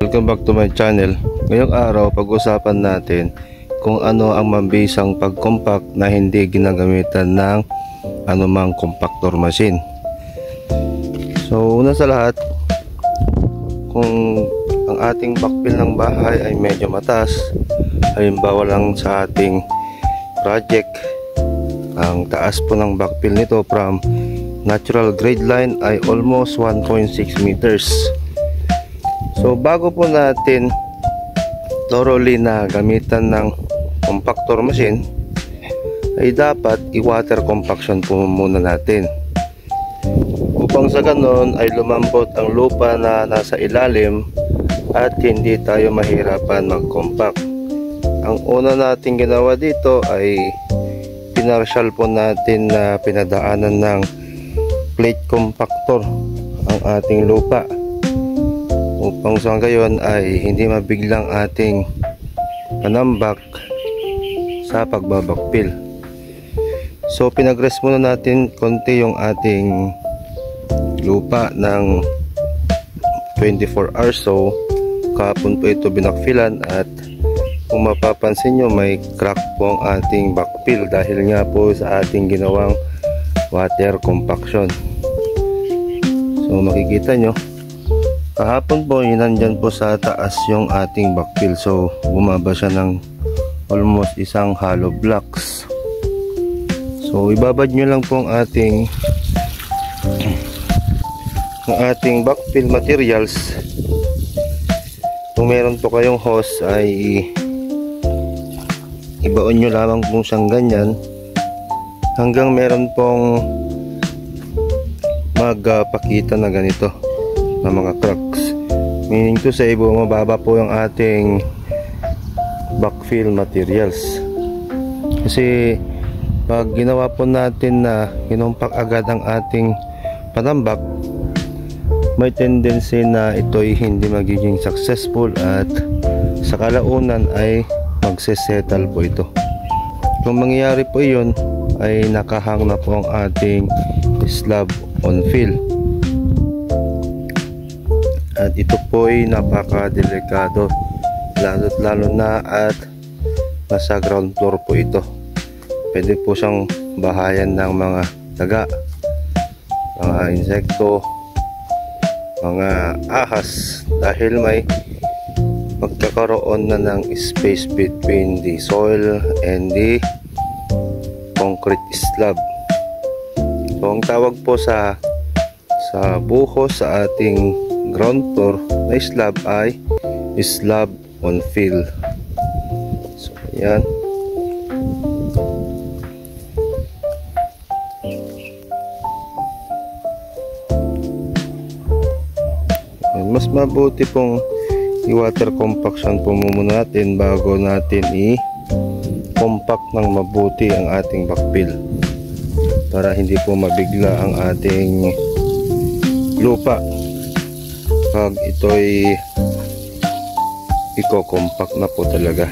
Welcome back to my channel. Ngayong araw pag-usapan natin kung ano ang mabisang pag-compact na hindi ginagamitan ng anumang compactor machine. So una sa lahat, kung ang ating backfill ng bahay ay medyo mataas, halimbawa lang sa ating project, ang taas po ng backfill nito from natural grade line ay almost 1.6 meters. So bago po natin thoroughly na gamitan ng compactor machine, ay dapat i-water compaction po muna natin, upang sa ganon ay lumambot ang lupa na nasa ilalim at hindi tayo mahirapan mag-compact. Ang una natin ginawa dito ay pinarsyal po natin na pinadaanan ng plate compactor ang ating lupa, upang sa gayon ay hindi mabiglang ating panambak sa pagbabakpil. So pinag-rest muna natin konti yung ating lupa ng 24 hours. So kahapon po ito binakfilan, at kung mapapansin nyo may crack po ang ating backfill dahil nga po sa ating ginawang water compaction. So makikita nyo kahapon po nandyan po sa taas yung ating backfill, so bumaba siya ng almost isang hollow blocks. So ibabad nyo lang po ang ating backfill materials. Kung meron po kayong hose ay ibaon nyo lamang po siyang ganyan hanggang meron pong magpakita na ganito na mga cracks, meaning to say bumababa po yung ating backfill materials. Kasi pag ginawa po natin na kinumpak agad ang ating panambak, may tendency na ito'y hindi magiging successful at sa kalaunan ay magsesettle po ito. Kung mangyayari po yun ay nakahang na po ang ating slab on fill, at ito po ay napaka-delikado, lalo na at nasa ground floor po ito. Pwede po siyang bahayan ng mga daga, mga insekto, mga ahas, dahil may magkakaroon na ng space between the soil and the concrete slab. So ang tawag po sa buhos sa ating ground floor na slab ay slab on fill. So ayan, mas mabuti pong i-water compaction po muna natin bago natin i-compact ng mabuti ang ating backfill, para hindi po mabigla ang ating lupa pag ito'y i-compact na po talaga.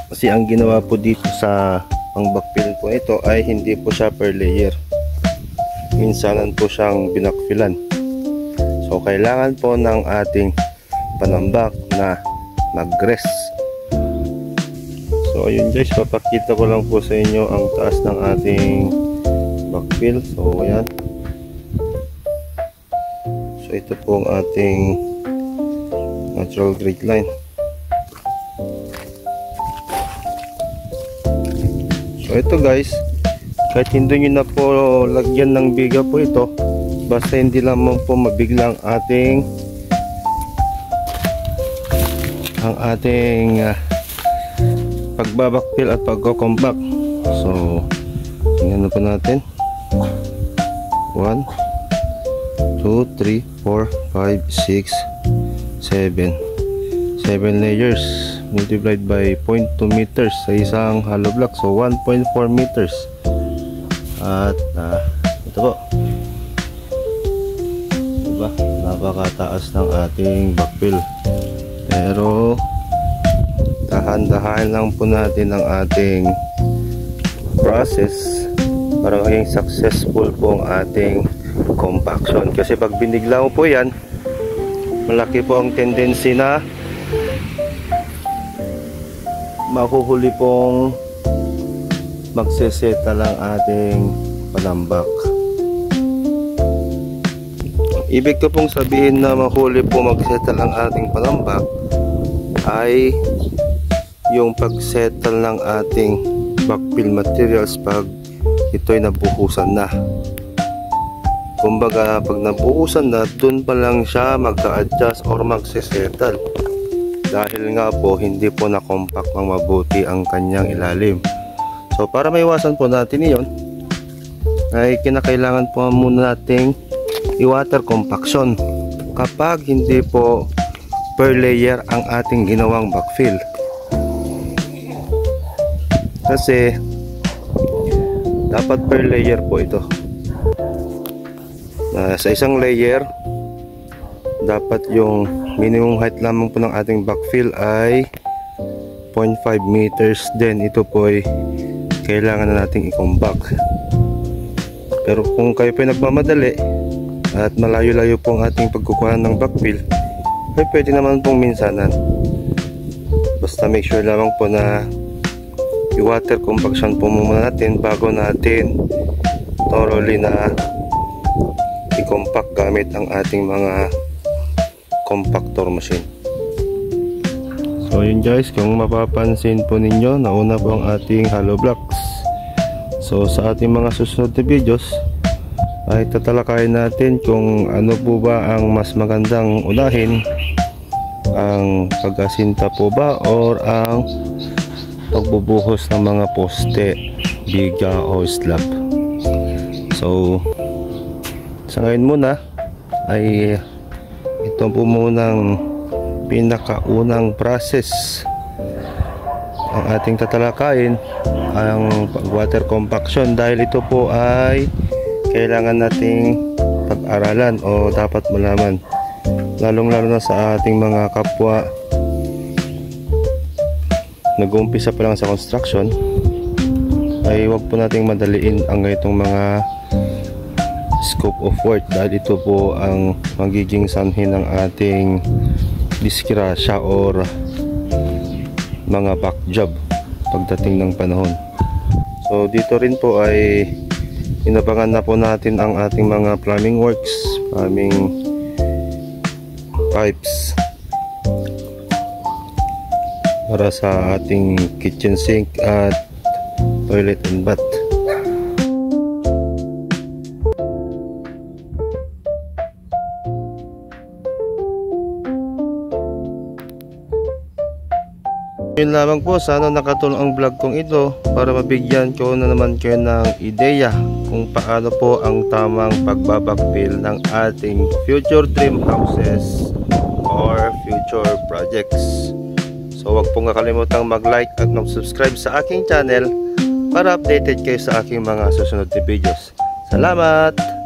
Kasi ang ginawa po dito sa ang backfill po ito ay hindi po siya per layer, minsanan po siyang binakfilan. So kailangan po ng ating panambak na mag-rest. So ayun guys, papakita ko lang po sa inyo ang taas ng ating backfill. So ayan, so ito po ang ating natural grade line. So ito guys, kahit hindi nyo na po lagyan ng biga po ito, basta hindi lamang po mabiglang ang ating pagbabakfill at pagko-compact. So tingnan na po natin, 1 2 3 4 5 6 7 layers multiplied by 0.2 meters sa isang hollow block, so 1.4 meters. At ito po, diba, napakataas ng ating backfill, pero dahan-dahan lang po natin ang ating process para maging successful po ang ating compaction. Kasi pag binigla mo po yan, malaki po ang tendency na mahuhuli pong magseseta lang ating palambak. Ibig ko pong sabihin na mahuli po magsettle ang ating palambak ay yung pagsettle ng ating backfill materials pag ito'y nabuhusan na. Kumbaga pag nabuhusan na, dun pa lang siya magka-adjust or magsesettle. Dahil nga po hindi po na-compact ng mabuti ang kanyang ilalim. So para maiwasan po natin iyon, ay kinakailangan po muna nating i-water compaction kapag hindi po per layer ang ating ginawang backfill. Kasi dapat per layer po ito. Sa isang layer dapat yung minimum height lamang po ng ating backfill ay 0.5 meters. Then ito po ay kailangan na nating i-compact. Pero kung kayo po ay nagmamadali at malayo-layo po ang ating pagkukuha ng backfill, ay pwede naman pong minsanan. Basta make sure lamang po na i-water compaction po muna natin bago natin thoroughly na i-compact gamit ang ating mga compactor machine. So yun guys, kung mapapansin po ninyo, nauna po ang ating hollow blocks. So sa ating mga susunod na videos ay tatalakayin natin kung ano po ba ang mas magandang unahin, ang pag-asinta po ba or ang pagbubuhos ng mga poste, biga o slab. So sa ngayon muna ay ito po munang pinakaunang process ang ating tatalakayin, ang water compaction, dahil ito po ay kailangan nating pag-aralan o dapat malaman, lalong-lalo na sa ating mga kapwa nag-uumpisa pa lang sa construction. Ay huwag po nating madaliin ang itong mga scope of work, dahil ito po ang magiging sanhi ng ating disgrasya or mga back job pagdating ng panahon. So dito rin po ay inabangan na po natin ang ating mga plumbing works, plumbing pipes para sa ating kitchen sink at toilet and bath. Yun lamang po, sana nakatulong ang vlog kong ito para mabigyan ko na naman kayo ng ideya kung paano po ang tamang pagbabakfill ng ating future dream houses or future projects. So wag pong kakalimutang mag-like at mag-subscribe sa aking channel para updated kayo sa aking mga susunod na videos. Salamat!